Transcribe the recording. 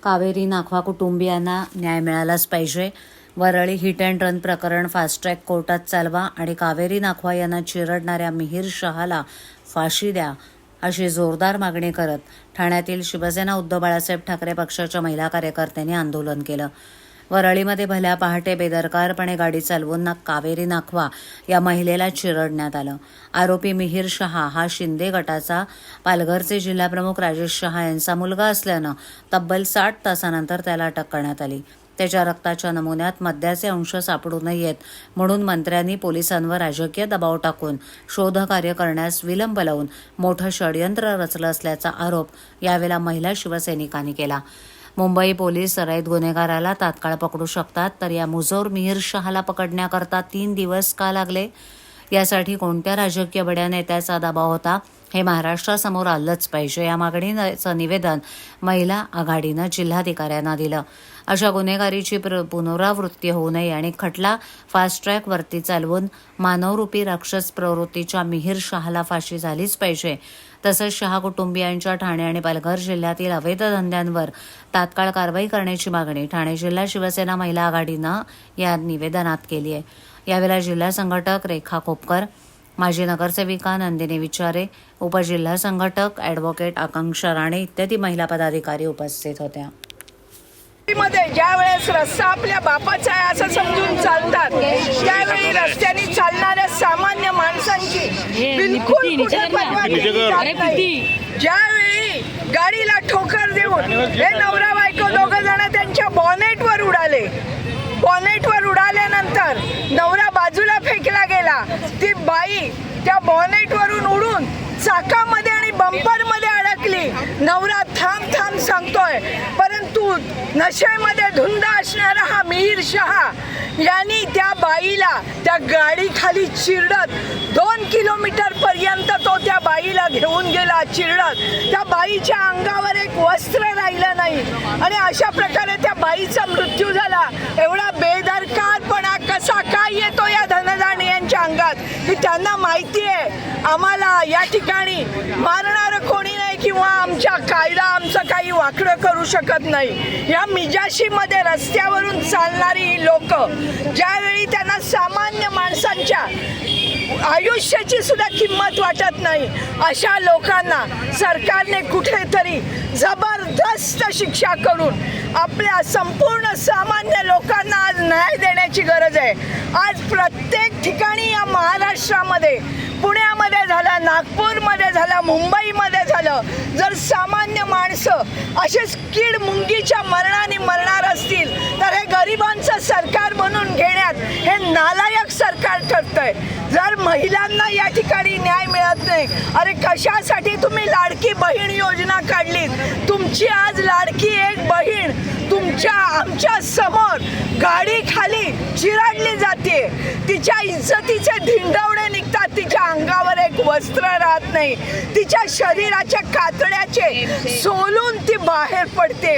कावेरी नाखवा कुटुंबियांना न्याय मिळालाच पाहिजे. वरळी हिट अँड रन प्रकरण फास्ट ट्रॅक कोर्टात चालवा आणि कावेरी नाखवा यांना चिरडणाऱ्या मिहीर शहाला फाशी द्या अशी जोरदार मागणी करत ठाण्यातील शिवसेना उद्धव बाळासाहेब ठाकरे पक्षाच्या महिला कार्यकर्त्यांनी आंदोलन केलं. वरळीमध्ये भल्या पहाटे बेदरकारपणे गाडी चालवून कावेरी नाखवा या महिलेला चिरडण्यात आलं. आरोपी मिहीर शहा हा शिंदे गटाचा पालघरचे जिल्हाप्रमुख राजेश शहा यांचा मुलगा असल्यानं तब्बल 60 तासानंतर त्याला अटक करण्यात आली. त्याच्या रक्ताच्या नमुन्यात मद्याचे अंश सापडू नयेत म्हणून मंत्र्यांनी पोलिसांवर राजकीय दबाव टाकून शोधकार्य करण्यास विलंब लावून मोठं षडयंत्र रचलं असल्याचा आरोप यावेळेला महिला शिवसैनिकांनी केला. मुंबई पोलीस सराईत गुन्हेगाराला तात्काळ पकडू शकतात, तर या मुजोर मिहीर शहाला पकडण्याकरता 3 दिवस का लागले? यासाठी कोणत्या राजकीय बड्या नेत्याचा दबाव होता हे महाराष्ट्रासमोर आलंच पाहिजे. या मागणीचं निवेदन महिला आघाडीनं जिल्हाधिकाऱ्यांना दिलं. अशा गुन्हेगारीची पुनरावृत्ती होऊ नये आणि खटला फास्ट ट्रॅकवरती चालवून मानवरूपी राक्षस प्रवृत्तीच्या मिहीर शहाला फाशी झालीच पाहिजे. तसंच शहा कुटुंबियांच्या ठाणे आणि पालघर जिल्ह्यातील अवैध धंद्यांवर तात्काळ कारवाई करण्याची मागणी ठाणे जिल्हा शिवसेना महिला आघाडीनं या निवेदनात केली आहे. यावेळेला जिल्हा संघटक रेखा खोपकर, माजी नगरसेविका नंदिनी विचारे, उपजिल्हा संघटक ॲडव्होकेट आकांक्षा राणे इत्यादी महिला पदाधिकारी उपस्थित होत्या. ज्या वेळेस रस्ता आपल्या बापाचा आहे असं समजून चालतात, त्यावेळी रस्त्याने चालणाऱ्या सामान्य माणसांची बिलकुल कुठे परवा नाही. ज्यावेळी गाडीला ठोकर देऊन हे नवरा बायको दोघं जण त्यांच्या बॉनेटवर उडाले. बॉनेटवर उडाल्यानंतर नवरा बाजूला फेकला गेला. ती बाई त्या बॉनेटवरून उडून चाकामध्ये आणि बंपरमध्ये अडकली. नवरा थांब थांब सांगतोय, परंतु नशेमध्ये धुंद असणारा हा मिहीर शहा यांनी त्या बाईला त्या गाडीखाली चिरडत 2 किलोमीटर पर्यंत तो त्या बाईला घेऊन गेला चिरडत. त्या बाईच्या अंगावर एक वस्त्र राहिलं नाही आणि अशा प्रकारे त्या बाईचा मृत्यू झाला. एवढा बेदरकारपणा कसा काय येतो या धनदाणी यांच्या अंगात की त्यांना माहिती आहे आम्हाला या ठिकाणी मारणारं कोणी नाही किंवा आमच्या कायदा आमचं काही वाकडं करू शकत नाही. या मिजाशीमध्ये रस्त्यावरून चालणारी ही लोक ज्यावेळी त्यांना सामान्य माणसांच्या आयुष्याची सुद्धा किंमत वाटत नाही, अशा लोकांना सरकारने कुठेतरी जबरदस्त शिक्षा करून आपल्या संपूर्ण सामान्य लोकांना आज न्याय देण्याची गरज आहे. आज प्रत्येक ठिकाणी या महाराष्ट्रामध्ये, पुण्यामध्ये झालं, नागपूरमध्ये झालं, मुंबईमध्ये झालं, जर सामान्य माणसं असेच कीड मुंगीच्या मरणाने मरणार असतील तर हे गरिबांचं सरकार म्हणून घेण्यात हे नालायक सरकार ठरतंय. जर महिलांना या ठिकाणी न्याय मिळत नाही, अरे कशासाठी तुम्ही लाडकी बहीण योजना काढली? तुमची आज लाडकी एक बहीण आमच्या समोर गाडी खाली चिरडली जाते. तिच्या इज्जतीचे धिंडवडे निघतात, तिच्या अंगावर एक वस्त्र राहत नाही, तिच्या शरीराच्या कातड्याचे सोलून ती बाहेर पडते.